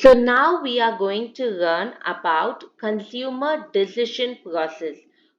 So now we are going to learn about consumer decision process.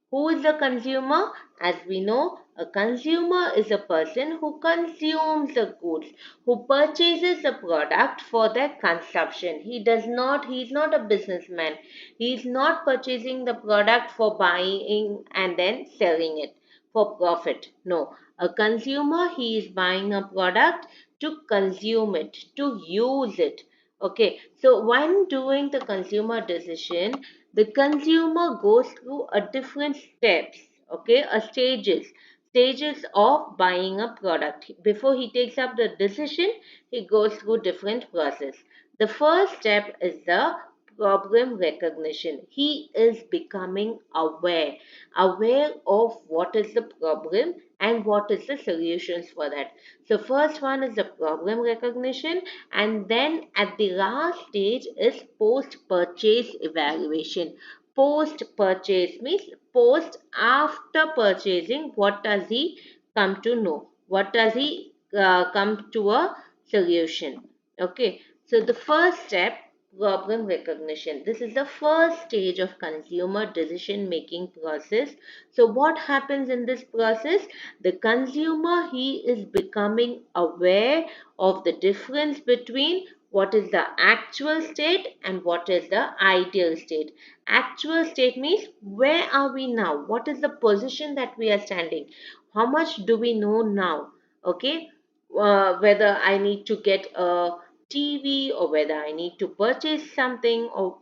Who is a consumer? As we know, a consumer is a person who consumes the goods, who purchases the product for their consumption. He is not a businessman. He is not purchasing the product for buying and then selling it for profit. No, a consumer, he is buying a product to consume it, to use it. Okay, so when doing the consumer decision, the consumer goes through a different steps, okay, a stages of buying a product. Before he takes up the decision, he goes through different process. The first step is the problem recognition. He is becoming aware of what is the problem and what is the solutions for that. So first one is the problem recognition, and then at the last stage is post purchase evaluation. Post purchase means post after purchasing, what does he come to know? What does he come to a solution? Okay, so the first step, problem recognition. This is the first stage of consumer decision making process. So what happens in this process? The consumer, he is becoming aware of the difference between what is the actual state and what is the ideal state. Actual state means where are we now? What is the position that we are standing? How much do we know now? Okay, whether I need to get a TV or whether I need to purchase something, or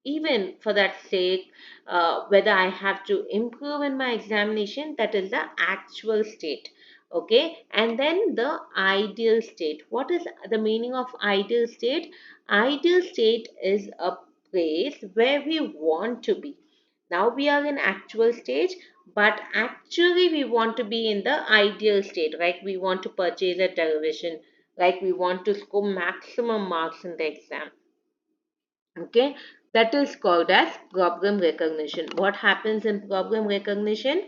even for that sake, whether I have to improve in my examination, that is the actual state. Okay, and then the ideal state. What is the meaning of ideal state? Ideal state is a place where we want to be. Now we are in actual stage, but actually we want to be in the ideal state. Like we want to purchase a television, like we want to score maximum marks in the exam. Okay, that is called as problem recognition. What happens in problem recognition?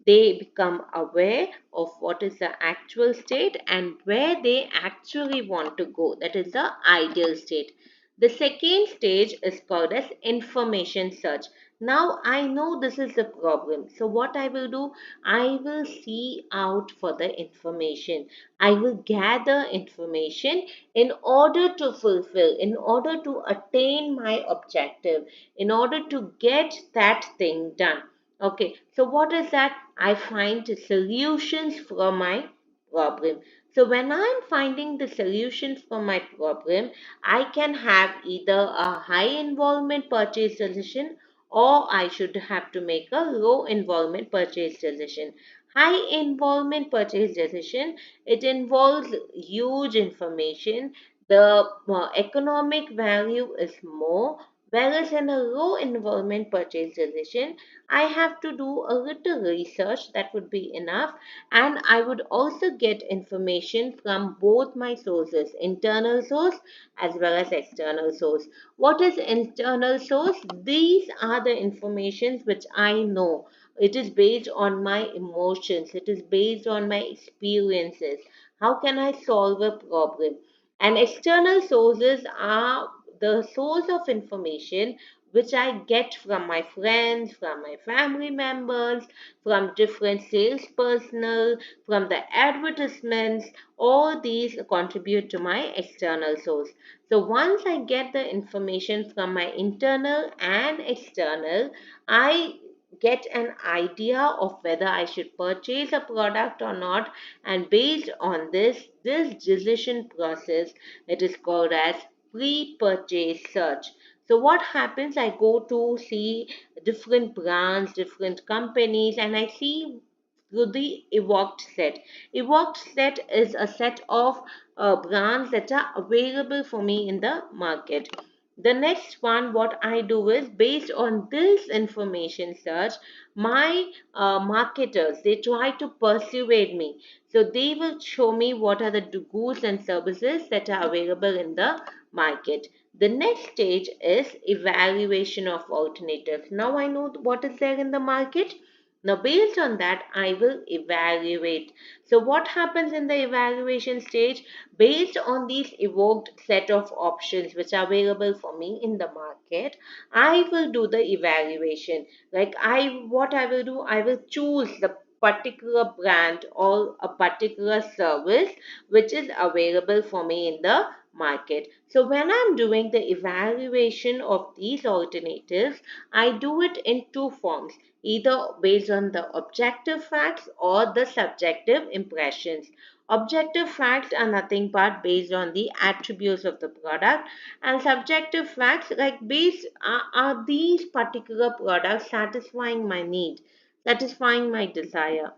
They become aware of what is the actual state and where they actually want to go. That is the ideal state. The second stage is called as information search. Now I know this is the problem. So what I will do, I will see out for the information. I will gather information in order to fulfill, in order to attain my objective, in order to get that thing done. Okay, so what is that? I find the solutions for my problem. So when I'm finding the solutions for my problem, I can have either a high involvement purchase decision, or I should have to make a low involvement purchase decision. High involvement purchase decision, it involves huge information. The economic value is more, whereas in a low involvement purchase decision, I have to do a little research, that would be enough, and I would also get information from both my sources, internal source as well as external source. What is internal source? These are the informations which I know. It is based on my emotions, it is based on my experiences. How can I solve a problem? And external sources are the source of information which I get from my friends, from my family members, from different sales personnel, from the advertisements. All these contribute to my external source. So once I get the information from my internal and external, I get an idea of whether I should purchase a product or not, and based on this decision process, it is called as pre-purchase search. So what happens? I go to see different brands, different companies, and I see through the evoked set. Evoked set is a set of brands that are available for me in the market. The next one, what I do is based on this information search, my marketers, they try to persuade me. So they will show me what are the goods and services that are available in the market. The next stage is evaluation of alternatives. Now I know what is there in the market. Now, based on that, I will evaluate. So, what happens in the evaluation stage? Based on these evoked set of options which are available for me in the market, I will do the evaluation. What I will do, I will choose the particular brand or a particular service which is available for me in the market. So, when I'm doing the evaluation of these alternatives, I do it in two forms, either based on the objective facts or the subjective impressions. Objective facts are nothing but based on the attributes of the product, and subjective facts are these particular products satisfying my need, satisfying my desire.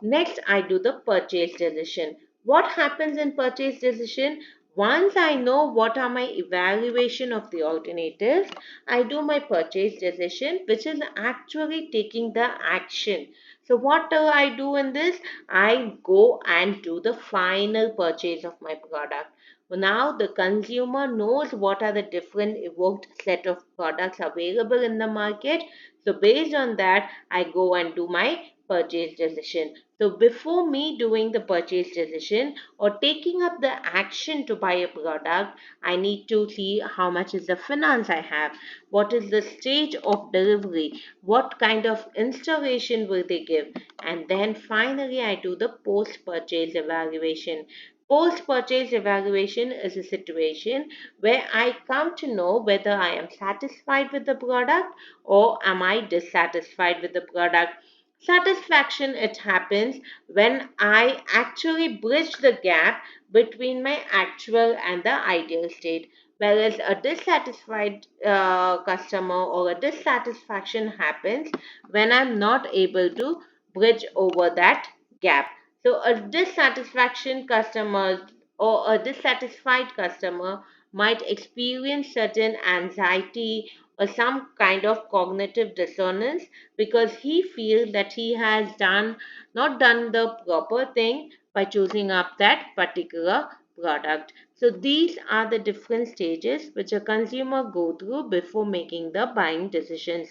Next, I do the purchase decision. What happens in purchase decision? Once I know what are my evaluation of the alternatives, I do my purchase decision, which is actually taking the action. So, what do I do in this? I go and do the final purchase of my product. Now, the consumer knows what are the different evoked set of products available in the market. So, based on that, I go and do my purchase decision. So, before me doing the purchase decision or taking up the action to buy a product, I need to see how much is the finance I have, what is the stage of delivery, what kind of installation will they give, and then finally I do the post purchase evaluation. Post purchase evaluation is a situation where I come to know whether I am satisfied with the product or am I dissatisfied with the product. Satisfaction, it happens when I actually bridge the gap between my actual and the ideal state. Whereas a dissatisfied customer or a dissatisfaction happens when I'm not able to bridge over that gap. So, a dissatisfaction customer or a dissatisfied customer might experience certain anxiety or some kind of cognitive dissonance because he feels that he has not done the proper thing by choosing up that particular product. So these are the different stages which a consumer go through before making the buying decisions.